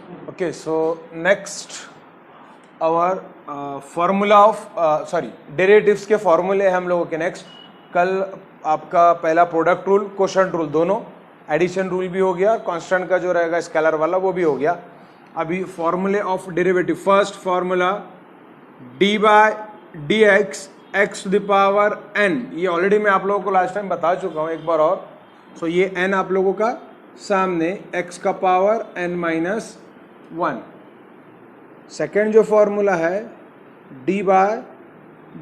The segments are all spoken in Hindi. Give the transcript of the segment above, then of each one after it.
Okay, so next our formula of derivatives के फॉर्मूले हम लोगों के नेक्स्ट। कल आपका पहला प्रोडक्ट रूल, क्वोशंट रूल, दोनों एडिशन रूल भी हो गया, कांस्टेंट का जो रहेगा स्केलर वाला वो भी हो गया। अभी फॉर्मूले of derivative, first formula d by d x x to the power n, ये ऑलरेडी मैं आप लोगों को लास्ट टाइम बता चुका हूँ एक बार और। सो ये एन आप लोगों का सामने एक्स का power n minus one. Second जो फॉर्मूला है d by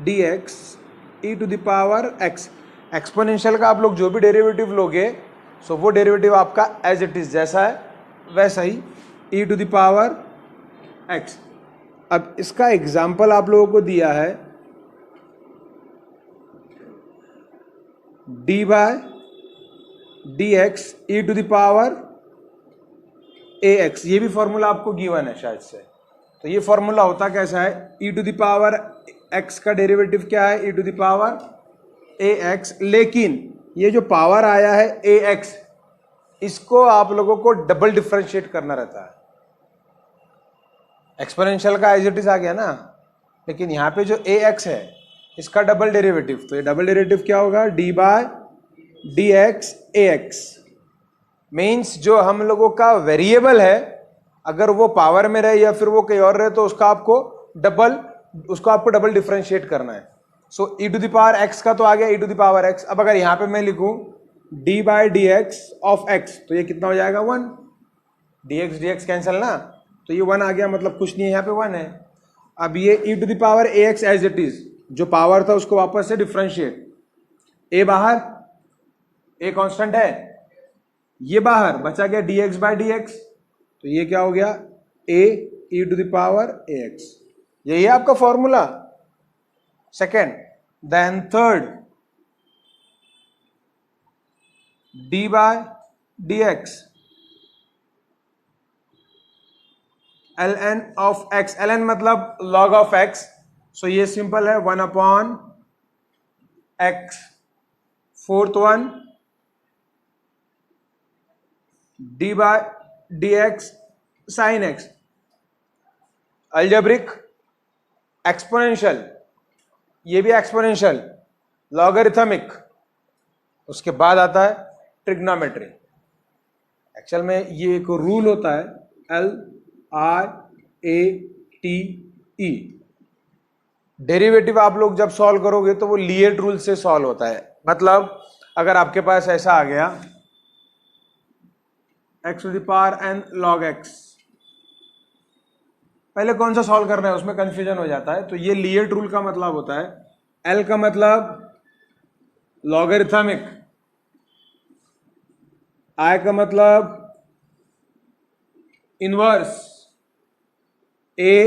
d x e to the power x, exponential का आप लोग जो भी डेरिवेटिव लोगे सो वो डेरिवेटिव आपका एज इट इज जैसा है वैसा ही e to the power x. अब इसका एग्जाम्पल आप लोगों को दिया है d by d x e to the power a x, ये भी फॉर्मूला आपको गिवन है शायद से। तो ये फॉर्मूला होता कैसा है, e to the power x का डेरिवेटिव क्या है, e to the power a x, लेकिन ये जो पावर आया है ए एक्स इसको आप लोगों को डबल डिफरेंशिएट करना रहता है। एक्सपोनेंशियल का एज इट इज आ गया ना, लेकिन यहां पे जो ए एक्स है इसका डबल डेरिवेटिव, तो ये डबल डेरिवेटिव क्या होगा, D by d x A x. Means जो हम लोगों का वेरिएबल है अगर वो पावर में रहे या फिर वो कहीं और रहे तो उसको आपको डबल डिफरेंशिएट करना है। So e to the power x का तो आ गया e to the power x. अब अगर यहां पे मैं लिखूं d by d x of x तो ये कितना हो जाएगा, वन। डी एक्स कैंसिल ना, तो ये वन आ गया, मतलब कुछ नहीं है, यहाँ पे वन है। अब ये e to the power a x as it is, जो पावर था उसको वापस से डिफरेंशिएट, ए बाहर, ए कांस्टेंट है, ये बाहर बचा गया d x by d x, तो ये क्या हो गया, a e to the power a x. यही है आपका formula second. Then third d by d x l n of x, l n मतलब लॉग ऑफ एक्स, सो ये सिंपल है, one upon x, fourth one d by d x sine x, algebraic, exponential, ये भी एक्सपोनेंशियल, लॉगरिथमिक, उसके बाद आता है ट्रिग्नोमेट्री। एक्चुअल में ये एक रूल होता है L I A T E. Derivative आप लोग जब सॉल्व करोगे तो वो लिएट रूल से सॉल्व होता है। मतलब अगर आपके पास ऐसा आ गया x to the power n log x, पहले कौन सा सॉल्व करना है उसमें कंफ्यूजन हो जाता है, तो ये लिएट रूल का मतलब होता है एल का मतलब लॉगरिथमिक, आई का मतलब इनवर्स, ए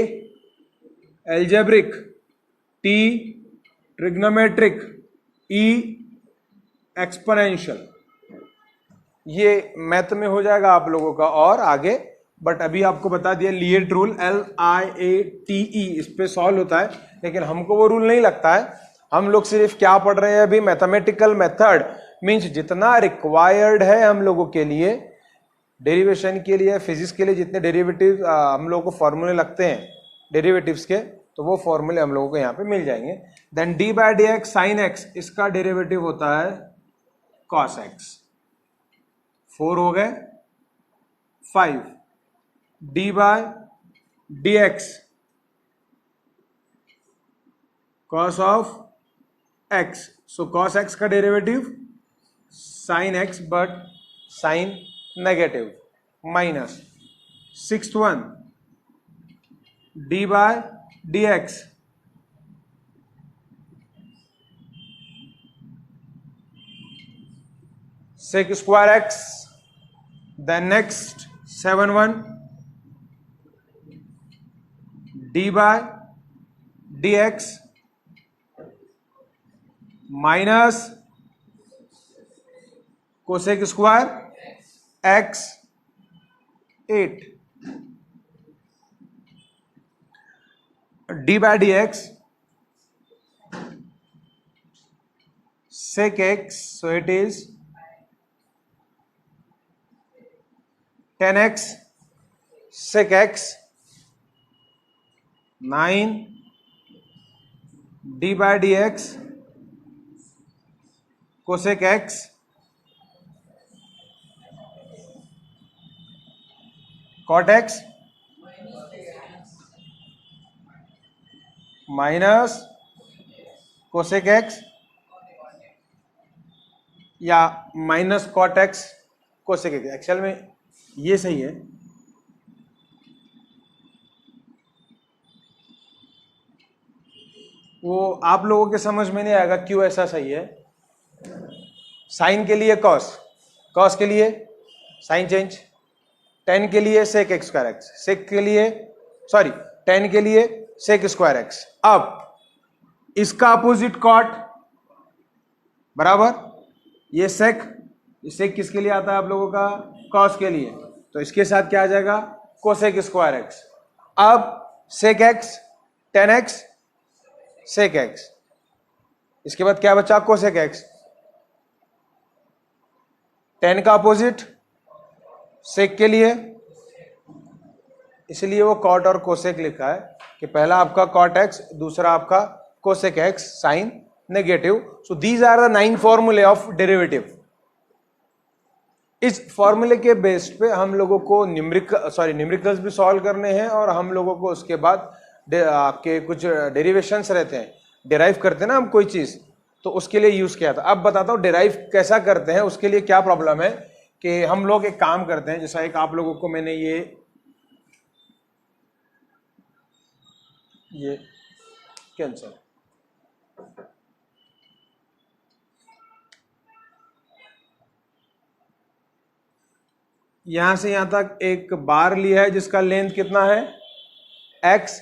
एल्जेब्रिक, टी ट्रिग्नोमेट्रिक, ई एक्सपोनेंशियल। ये मैथ में हो जाएगा आप लोगों का और आगे, बट अभी आपको बता दिया LIATE rule L I A T E, इस पे सॉल्व होता है, लेकिन हमको वो रूल नहीं लगता है। हम लोग सिर्फ क्या पढ़ रहे हैं अभी, मैथमेटिकल मेथड, मींस जितना रिक्वायर्ड है हम लोगों के लिए डेरिवेशन के लिए, फिजिक्स के लिए जितने डेरिवेटिव हम लोगों को फॉर्मूले लगते हैं डेरिवेटिव्स के, तो वो फॉर्मूले हम लोगों को यहाँ पे मिल जाएंगे। Then d by d x sine x, इसका डेरिवेटिव होता है कॉस एक्स, 4 हो गए, 5 d by d x cos of x, so cos x का derivative sine x but sine negative, minus sixth one d by d x sec square x, then next 7 1 d by d x minus cosec square x 8 d by d x sec x, so it is 10x sec x 9 d by dx cosec x cot x minus cosec x या minus cot x cosec x. Actual में ये सही है, वो आप लोगों के समझ में नहीं आएगा क्यों ऐसा सही है। साइन के लिए कॉस, कॉस के लिए साइन चेंज, टेन के लिए सेक एक्स स्क्वायर एक्स, सेक के लिए सॉरी टेन के लिए सेक स्क्वायर एक्स। अब इसका अपोजिट कॉट बराबर ये सेक, सेक किसके लिए आता है आप लोगों का? कॉस के लिए, तो इसके साथ क्या आ जाएगा? Cosec square x. अब sec x tan x sec x, इसके बाद क्या बचा? Cosec x. टेन का अपोजिट सेक के लिए, इसलिए वो कॉट और कोसेक लिखा है कि पहला आपका कॉट एक्स, दूसरा आपका cosec x sine negative. So these are the 9 फॉर्मूले ऑफ डेरिवेटिव। इस फॉर्मूले के बेस पे हम लोगों को न्यूमेरिकल्स भी सॉल्व करने हैं और हम लोगों को उसके बाद आपके कुछ डेरिवेशंस रहते हैं, डिराइव करते हैं ना हम कोई चीज, तो उसके लिए यूज किया था। अब बताता हूं डिराइव कैसा करते हैं। उसके लिए क्या प्रॉब्लम है कि हम लोग एक काम करते हैं, जैसा एक आप लोगों को मैंने ये कैंसर, यहां से यहां तक एक बार लिया है जिसका लेंथ कितना है? x।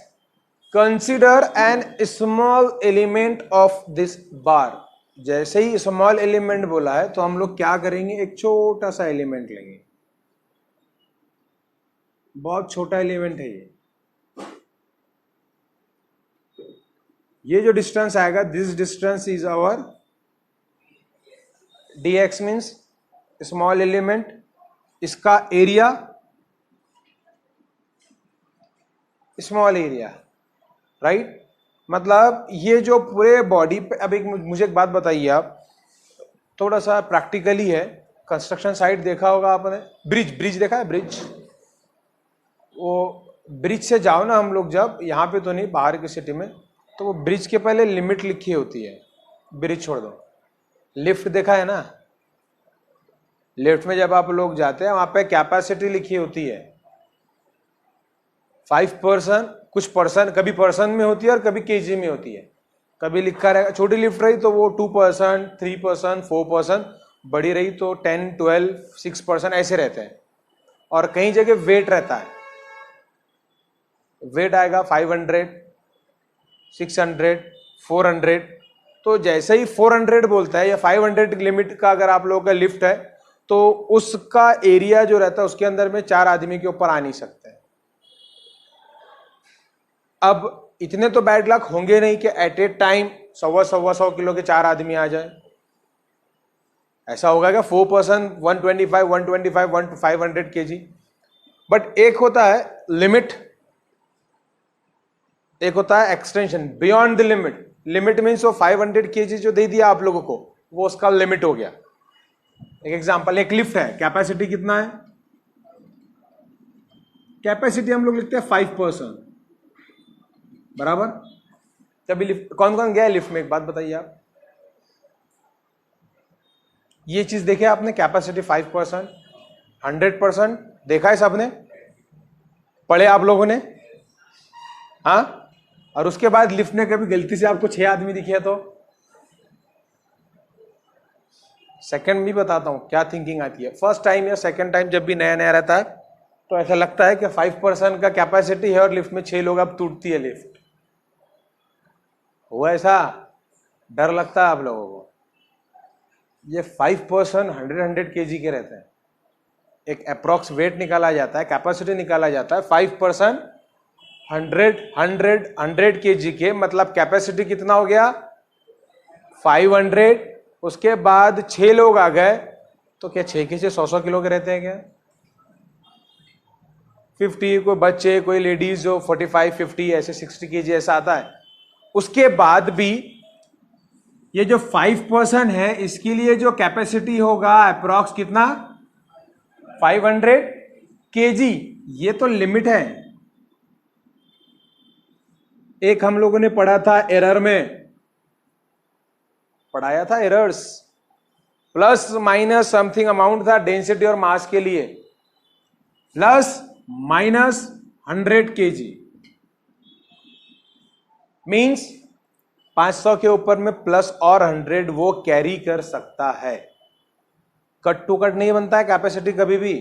Consider an small element of this bar. जैसे ही स्मॉल एलिमेंट बोला है तो हम लोग क्या करेंगे? एक छोटा सा एलिमेंट लेंगे, बहुत छोटा एलिमेंट है ये जो डिस्टेंस आएगा, this distance is our dx means small element, इसका एरिया स्मॉल एरिया, राइट। मतलब ये जो पूरे बॉडी पे, अब एक मुझे एक बात बताइए, आप थोड़ा सा प्रैक्टिकली है, कंस्ट्रक्शन साइट देखा होगा आपने, ब्रिज देखा है? ब्रिज, वो ब्रिज से जाओ ना हम लोग, जब यहाँ पे तो नहीं, बाहर की सिटी में, तो वो ब्रिज के पहले लिमिट लिखी होती है, ब्रिज छोड़ दो। लिफ्ट देखा है ना, लिफ्ट में जब आप लोग जाते हैं वहां पे कैपेसिटी लिखी होती है 5%, कुछ पर्सन, कभी पर्सन में होती है और कभी केजी में होती है, कभी लिखा रहेगा। छोटी लिफ्ट रही तो वो 2%, 3%, 4%, बड़ी रही तो 10, 12, 6% ऐसे रहते हैं। और कई जगह वेट रहता है, वेट आएगा 500, 600, 400। तो जैसे ही 400 बोलता है या 500 लिमिट का अगर आप लोगों का लिफ्ट है तो उसका एरिया जो रहता है उसके अंदर में 4 आदमी के ऊपर आ नहीं सकते। अब इतने तो बैड लक होंगे नहीं कि एट ए टाइम 100 किलो के 4 आदमी आ जाए। ऐसा होगा क्या? 4%, 125, 500 kg। बट एक होता है लिमिट, एक होता है extension, beyond the limit. Limit means वो 500 kg जो दे दिया आप लोगों को, वो उसका लिमिट हो गया। एक एग्जांपल, एक लिफ्ट है, कैपेसिटी कितना है? कैपेसिटी हम लोग लिखते हैं 5%, बराबर। कभी लिफ्ट, कौन कौन गया लिफ्ट में? एक बात बताइए आप, ये चीज देखे आपने? कैपेसिटी 5%, 100% देखा है सबने? पढ़े आप लोगों ने? हाँ। और उसके बाद लिफ्ट में कभी गलती से आपको 6 आदमी दिखे तो? सेकंड भी बताता हूं क्या थिंकिंग आती है। फर्स्ट टाइम या सेकंड टाइम जब भी नया नया रहता है तो ऐसा लगता है कि 5% का कैपेसिटी है और लिफ्ट में 6 लोग, अब टूटती है लिफ्ट। हुआ ऐसा? डर लगता है आप लोगों को? ये 5% 100 kg के रहते हैं। एक अप्रॉक्स वेट निकाला जाता है, कैपेसिटी निकाला जाता है 5% 100 kg के, मतलब कैपेसिटी कितना हो गया? 500। उसके बाद 6 लोग आ गए तो क्या 6 के 6 100 किलो के रहते हैं क्या? 50, कोई बच्चे, कोई लेडीज जो 45, 50 ऐसे 60 kg ऐसा आता है। उसके बाद भी ये जो 5% है इसके लिए जो कैपेसिटी होगा अप्रॉक्स कितना, 500 kg। ये तो लिमिट है। एक हम लोगों ने पढ़ा था एरर में, पढ़ाया था errors, plus minus something amount था डेंसिटी और मास के लिए, प्लस माइनस 100 kg मीन्स 500 के ऊपर में प्लस और 100 वो कैरी कर सकता है। कट टू कट नहीं बनता है कैपेसिटी कभी भी।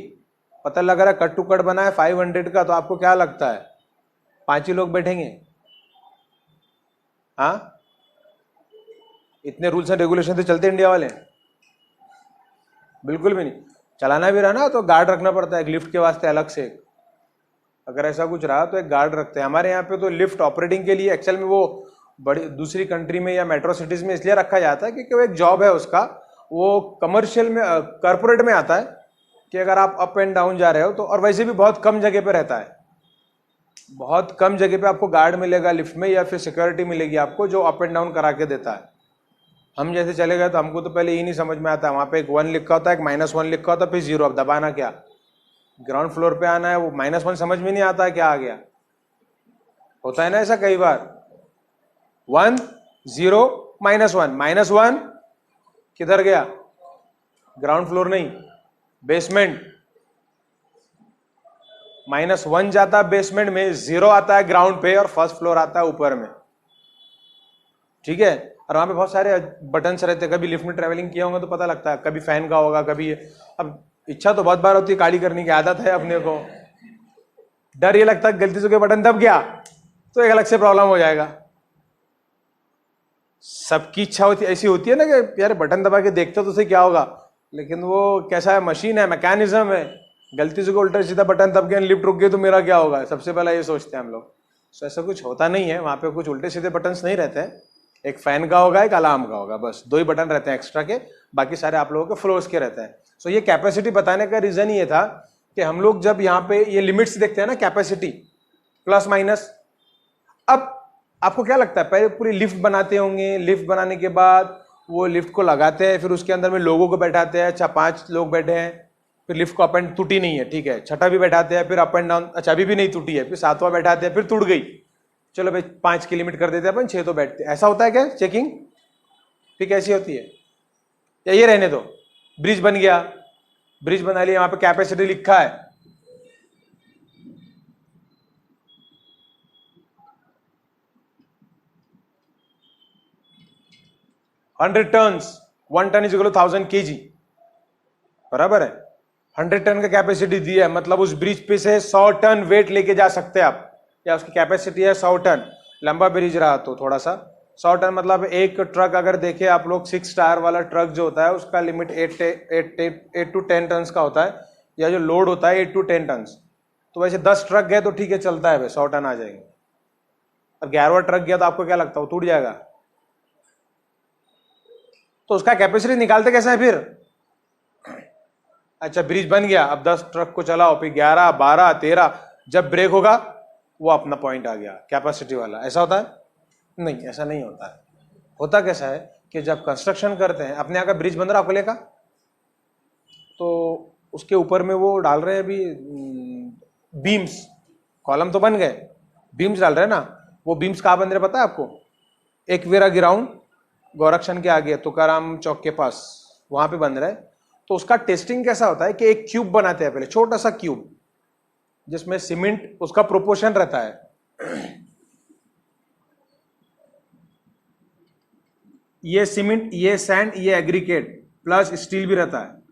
पता लग रहा है कट टू कट बना है 500 का, तो आपको क्या लगता है 5 ही लोग बैठेंगे? हाँ, इतने रूल्स एंड रेगुलेशन से चलते इंडिया वाले? बिल्कुल भी नहीं। चलाना भी रहा ना तो गार्ड रखना पड़ता है, लिफ्ट के वास्ते अलग से। अगर ऐसा कुछ रहा तो एक गार्ड रखते हैं। हमारे यहाँ पे तो लिफ्ट ऑपरेटिंग के लिए एक्चुअल में वो बड़ी दूसरी कंट्री में या मेट्रो सिटीज में इसलिए रखा जाता है क्योंकि वो एक जॉब है उसका, वो कमर्शियल में कॉर्पोरेट में आता है कि अगर आप अप एंड डाउन जा रहे हो तो, और वैसे भी बहुत कम जगह पे रहता है, बहुत कम जगह पे आपको गार्ड मिलेगा लिफ्ट में या फिर सिक्योरिटी मिलेगी आपको जो अप एंड डाउन करा के देता है। हम जैसे चले गए तो हमको तो पहले ही नहीं समझ में आता, वहाँ पे एक 1 लिखा होता है, एक -1 लिखा होता है, फिर 0। अब दबाना क्या, ग्राउंड फ्लोर पे आना है, वो -1 समझ में नहीं आता क्या आ गया। होता है ना ऐसा कई बार, 1 0 -1, -1 किधर गया, ग्राउंड फ्लोर नहीं बेसमेंट। -1 जाता है बेसमेंट में, 0 आता है ग्राउंड पे और फर्स्ट फ्लोर आता है ऊपर में। ठीक है, और वहां पे बहुत सारे बटन्स रहते हैं। कभी लिफ्ट में ट्रैवलिंग किया होगा तो पता लगता है, कभी फैन का होगा, कभी। अब इच्छा तो बहुत बार होती है काली करने की, आदत है अपने को, डर ये लगता है गलती से कोई बटन दब गया तो एक अलग से प्रॉब्लम हो जाएगा। सबकी इच्छा होती ऐसी होती है ना कि यार बटन दबा के देखते तो उसे क्या होगा, लेकिन वो कैसा है, मशीन है, मैकेनिज्म है, गलती से कोई उल्टा सीधा बटन दब गया, लिफ्ट रुक गई तो मेरा क्या होगा, सबसे पहला ये सोचते हैं हम लोग। तो ऐसा कुछ होता नहीं है, वहां पे कुछ उल्टे सीधे बटन्स नहीं रहते हैं। एक फैन का होगा, एक अलार्म का होगा, बस 2 ही बटन रहते हैं एक्स्ट्रा के, बाकी सारे आप लोगों के फ्लोर्स के रहते हैं। सो ये कैपेसिटी बताने का रीजन ये था कि हम लोग जब यहाँ पे ये लिमिट्स देखते हैं ना, कैपेसिटी प्लस माइनस। अब आपको क्या लगता है, पहले पूरी लिफ्ट बनाते होंगे, लिफ्ट बनाने के बाद वो लिफ्ट को लगाते हैं, फिर उसके अंदर में लोगों को बैठाते हैं। अच्छा 5 लोग बैठे हैं, फिर लिफ्ट को अप एंड टूटी नहीं है, ठीक है, छठा भी बैठाते हैं, फिर अप एंड डाउन, अच्छा अभी भी नहीं टूटी है, फिर 7वां बैठाते हैं, फिर टूट गई, चलो भाई 5 की लिमिट कर देते हैं अपन, 6 तो बैठते हैं। ऐसा होता है क्या चेकिंग? फिर कैसी होती है? या ये रहने दो, ब्रिज बन गया, ब्रिज बना लिया, वहां पे कैपेसिटी लिखा है, hundred turns, 1 ton is 1000 kg, बराबर है। 100 टन का कैपेसिटी दिया है, मतलब उस ब्रिज पे से 100 टन वेट लेके जा सकते हैं आप, या उसकी कैपेसिटी है 100 टन। लंबा ब्रिज रहा तो थोड़ा सा 100 टन, मतलब एक ट्रक अगर देखे आप लोग, 6 टायर वाला ट्रक जो होता है उसका लिमिट 8 to 10 टन का होता है, या जो लोड होता है 8 to 10 टन। तो वैसे 10 ट्रक गए तो ठीक है, चलता है भाई, 100 टन आ जाएंगे। अब 11वां ट्रक गया तो आपको क्या लगता है वो टूट जाएगा? तो उसका कैपेसिटी निकालते कैसे है फिर? अच्छा ब्रिज बन गया, अब 10 ट्रक को चलाओ, फिर 11 12 13, जब ब्रेक होगा वो अपना पॉइंट आ गया कैपेसिटी वाला। ऐसा होता है? नहीं, ऐसा नहीं होता है। होता कैसा है कि जब कंस्ट्रक्शन करते हैं, अपने यहाँ का ब्रिज बन रहा अकोले का, तो उसके ऊपर में वो डाल रहे हैं अभी बीम्स, कॉलम तो बन गए, बीम्स डाल रहे हैं ना। वो बीम्स कहाँ बन रहे पता है आपको? एकवीरा ग्राउंड गोरक्षण के आगे तुकाराम चौक के पास, वहां पे बन रहा है। तो उसका टेस्टिंग कैसा होता है कि एक क्यूब बनाते हैं पहले, छोटा सा क्यूब, जिसमें सीमेंट उसका प्रोपोर्शन रहता है। ये सीमेंट, ये सैंड, ये एग्रीगेट प्लस स्टील भी रहता है।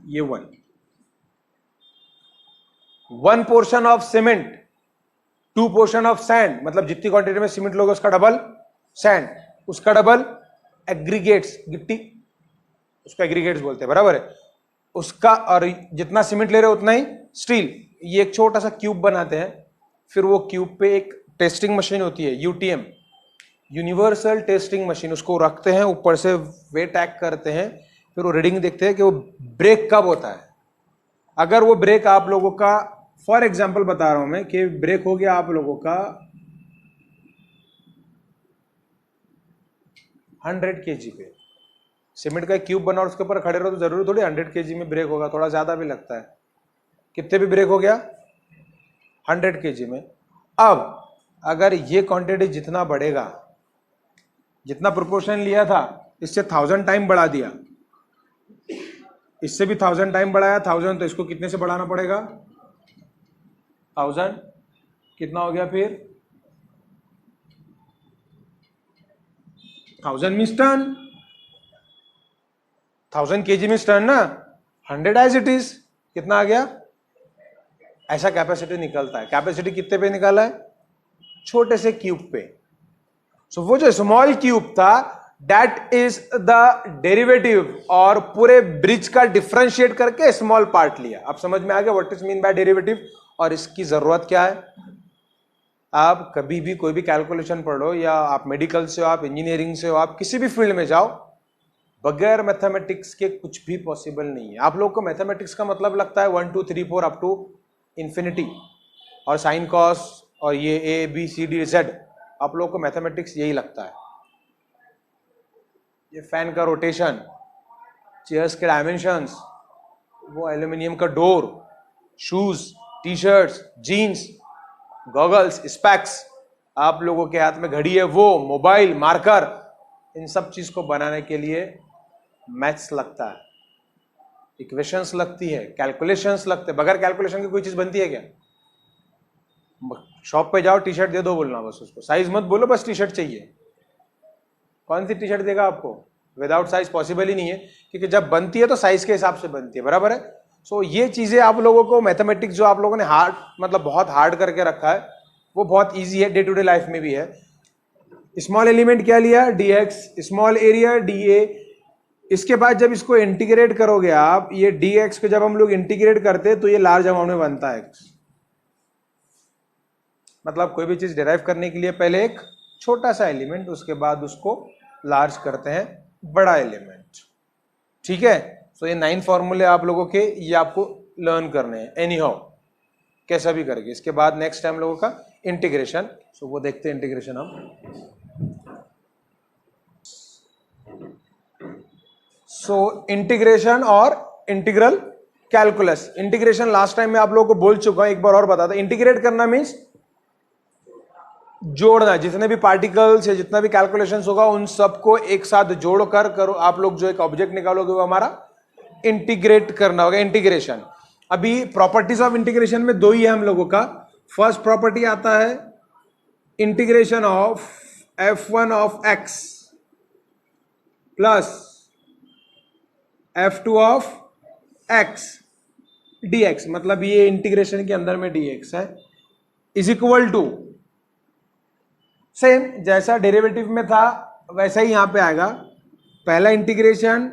ये 1 portion of cement, 2 portion of sand, मतलब जितनी क्वांटिटी में सीमेंट लोगे उसका डबल सैंड, उसका डबल एग्रीगेट्स, गिट्टी, उसका एग्रीगेट्स बोलते हैं, बराबर है उसका, और जितना सीमेंट ले रहे हो उतना ही स्टील। ये एक छोटा सा क्यूब बनाते हैं, फिर वो क्यूब पे एक टेस्टिंग मशीन होती है, यूटीएम, यूनिवर्सल टेस्टिंग मशीन, उसको रखते हैं ऊपर से, वेट टैग करते हैं, फिर वो रीडिंग देखते हैं कि वो ब्रेक कब होता है। अगर वो ब्रेक आप लोगों का, फॉर एग्जाम्पल बता रहा हूं मैं कि ब्रेक हो गया आप लोगों का 100 kg पे, सीमेंट का एक क्यूब बना और उसके ऊपर खड़े रहो तो जरूरी थोड़ी 100 kg में ब्रेक होगा, थोड़ा ज्यादा भी लगता है। कितने भी ब्रेक हो गया 100 kg में। अब अगर ये क्वांटिटी जितना बढ़ेगा, जितना प्रोपोर्शन लिया था इससे 1000 टाइम बढ़ा दिया, इससे भी 1000 टाइम बढ़ाया 1000, तो इसको कितने से बढ़ाना पड़ेगा 1000, कितना हो गया फिर 1000 means ton, 1000 kg means ton ना, 100 एज इट इज, कितना आ गया, ऐसा कैपेसिटी निकलता है। कैपेसिटी कितने पे निकाला है, छोटे से क्यूब पे। सो वो जो स्मॉल क्यूब था दैट इज द डेरिवेटिव, और पूरे ब्रिज का डिफरेंशिएट करके स्मॉल पार्ट लिया। अब समझ में आ गया what is mean by derivative और इसकी जरूरत क्या है। आप कभी भी कोई भी कैलकुलेशन पढ़ो, या आप मेडिकल से हो, आप इंजीनियरिंग से हो, आप किसी भी फील्ड में जाओ, बगैर मैथमेटिक्स के कुछ भी पॉसिबल नहीं है। आप लोग को मैथमेटिक्स का मतलब लगता है 1 2 3 4 अप टू इंफिनिटी, और साइन कॉस और ये A B C D Z, आप लोग को मैथमेटिक्स यही लगता है। ये फैन का रोटेशन, चेयर्स के डायमेंशंस, वो एल्यूमिनियम का door, shoes, T shirts, jeans, goggles, specs, आप लोगों के हाथ में घड़ी है वो, मोबाइल, मार्कर, इन सब चीज को बनाने के लिए मैथ्स लगता है, इक्वेशंस लगती है, कैलकुलेशंस लगते हैं। बगैर कैलकुलेशन की कोई चीज बनती है क्या। शॉप पे जाओ, टी शर्ट दे दो बोलना, बस उसको साइज मत बोलो, बस टी शर्ट चाहिए। कौन सी टी शर्ट देगा आपको, विदाउट साइज पॉसिबल ही नहीं है, क्योंकि जब बनती है तो साइज के हिसाब से बनती है, बराबर है। सो ये चीजें आप लोगों को मैथमेटिक्स जो आप लोगों ने हार्ड, मतलब बहुत हार्ड करके रखा है, वो बहुत ईजी है, डे टू डे लाइफ में भी है। स्मॉल एलिमेंट क्या लिया, dx, स्मॉल एरिया dA, इसके बाद जब इसको इंटीग्रेट करोगे आप, ये dx को जब हम लोग इंटीग्रेट करते हैं तो ये लार्ज अमाउंट में बनता है। मतलब कोई भी चीज डिराइव करने के लिए पहले एक छोटा सा एलिमेंट, उसके बाद उसको लार्ज करते हैं बड़ा एलिमेंट, ठीक है। तो ये 9 फॉर्मूले आप लोगों के, ये आपको लर्न करने हैं एनी हाउ, कैसा भी करके। इसके बाद नेक्स्ट टाइम लोगों का इंटीग्रेशन, सो वो देखते हैं इंटीग्रेशन हम। सो इंटीग्रेशन और integral calculus. Integration last time मैं आप लोगों को बोल चुका हूं, एक बार और बता दो। इंटीग्रेट करना मीन्स जोड़ना, जितने भी पार्टिकल्स या जितना भी कैलकुलेशन होगा उन सबको एक साथ जोड़कर करो, आप लोग जो एक ऑब्जेक्ट निकालोगे वो हमारा इंटीग्रेट करना होगा, इंटीग्रेशन। अभी प्रॉपर्टीज ऑफ इंटीग्रेशन में दो ही है हम लोगों का। फर्स्ट प्रॉपर्टी आता है integration of f1 of x plus f2 of x dx, मतलब ये इंटीग्रेशन के अंदर में dx है, इज इक्वल टू, सेम जैसा डेरिवेटिव में था वैसा ही यहां पे आएगा। पहला integration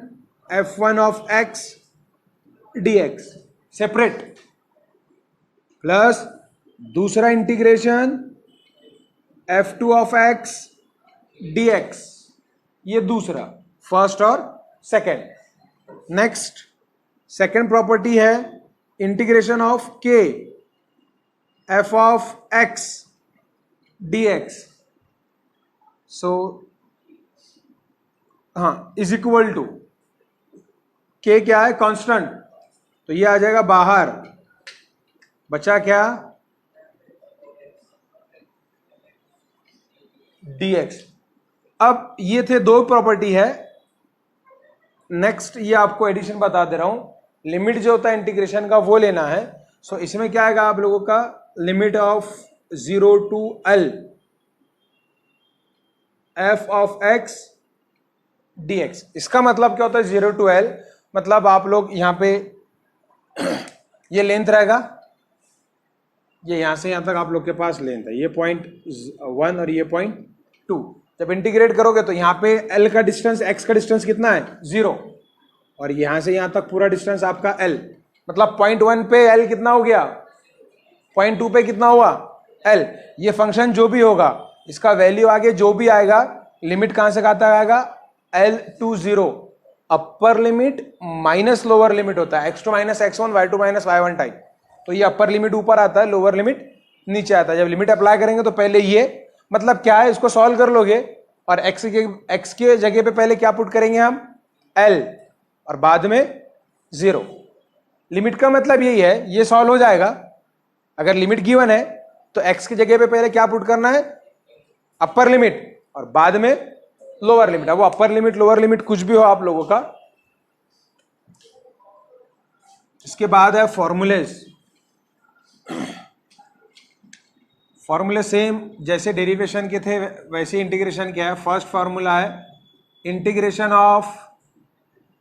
f1 of x dx separate, plus दूसरा integration f2 of x dx, ये दूसरा, फर्स्ट और सेकेंड। नेक्स्ट सेकेंड प्रॉपर्टी है integration of k f of x dx, so हाँ इज इक्वल टू, k क्या है कांस्टेंट, तो ये आ जाएगा बाहर, बचा क्या dx। अब ये थे दो प्रॉपर्टी है। नेक्स्ट ये आपको एडिशन बता दे रहा हूं, लिमिट जो होता है इंटीग्रेशन का वो लेना है। सो इसमें क्या आएगा आप लोगों का, limit of 0 to L f of x dx। इसका मतलब क्या होता है 0 टू L, मतलब आप लोग यहां पे ये लेंथ रहेगा, ये यहां से यहां तक आप लोग के पास लेंथ है, ये 0.1 और ये 0.2। जब इंटीग्रेट करोगे तो यहां पे L का डिस्टेंस, x का डिस्टेंस कितना है 0, और यहां से यहां तक पूरा डिस्टेंस आपका L, मतलब 0.1 पे L कितना हो गया, 0.2 पे कितना हुआ L। ये फंक्शन जो भी होगा इसका वैल्यू आगे जो भी आएगा, लिमिट कहां से कहां तक आएगा L to 0, upper limit minus lower limit होता है, x2 minus x1 y2 minus y1 type. तो ये अपर लिमिट ऊपर आता है, लोअर लिमिट नीचे आता है। जब लिमिट अप्लाई करेंगे तो पहले ये मतलब क्या है, इसको सॉल्व कर लोगे और x के जगह पे पहले क्या पुट करेंगे हम, l, और बाद में 0। लिमिट का मतलब यही है, ये सॉल्व हो जाएगा। अगर लिमिट गिवन है तो x की जगह पे पहले क्या पुट करना है, अपर लिमिट, और बाद में लोअर लिमिट। अब वो अपर लिमिट लोअर लिमिट कुछ भी हो आप लोगों का। इसके बाद है फॉर्मूलेज। फॉर्मूले सेम जैसे डेरिवेशन के थे वैसे इंटीग्रेशन क्या है। फर्स्ट फॉर्मूला है integration of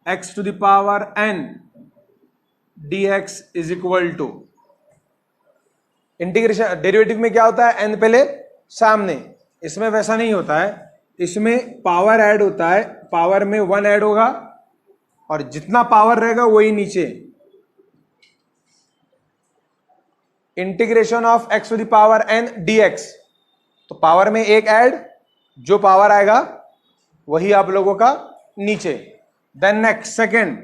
x to the power n dx is equal to, integration derivative में क्या होता है, n पहले सामने, इसमें वैसा नहीं होता है, इसमें पावर ऐड होता है, पावर में 1 ऐड होगा और जितना पावर रहेगा वही नीचे। Integration of x to the power n dx, तो पावर में 1 ऐड, जो पावर आएगा वही आप लोगों का नीचे। Then next second,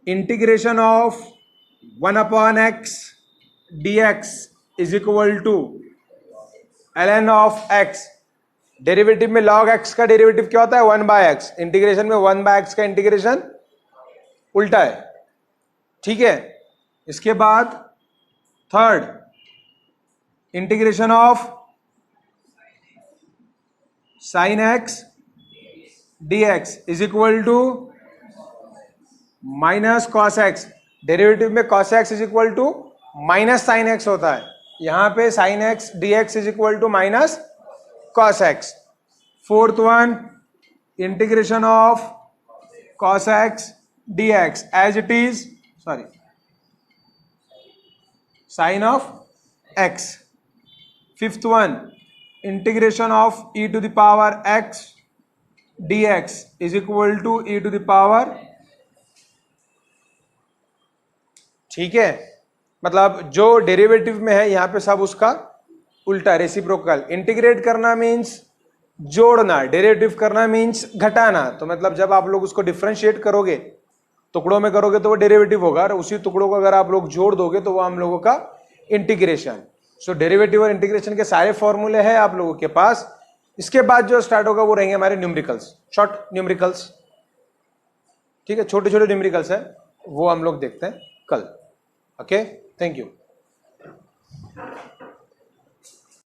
integration of 1 upon x dx is equal to ln of x। Derivative में log x का डेरिवेटिव क्या होता है, 1 बाय x। इंटीग्रेशन में 1 बाय x का इंटीग्रेशन उल्टा है, ठीक है। इसके बाद third, integration of sine x dx is equal to minus cos x। Derivative में cos x is equal to minus sine x होता है, यहां पे sine x dx is equal to minus cos x। Fourth one, integration of cos x dx as it is, sorry, sine of x। Fifth one, integration of e to the power x dx is equal to e to the power, ठीक है। मतलब जो डेरिवेटिव में है यहां पे सब उसका उल्टा, रेसिप्रोकल। इंटीग्रेट करना मीन्स जोड़ना, डेरिवेटिव करना मीन्स घटाना। तो मतलब जब आप लोग उसको डिफरेंशिएट करोगे, टुकड़ों में करोगे तो वो डेरिवेटिव होगा, और उसी टुकड़ों को अगर आप लोग जोड़ दोगे तो वो हम लोगों का इंटीग्रेशन। सो डेरिवेटिव और इंटीग्रेशन के सारे फॉर्मूले हैं आप लोगों के पास। इसके बाद जो स्टार्ट होगा वो रहेंगे हमारे न्यूमेरिकल्स, शॉर्ट न्यूमेरिकल्स, ठीक है। छोटे छोटे न्यूमेरिकल्स है, वो हम लोग देखते हैं कल। Okay, thank you.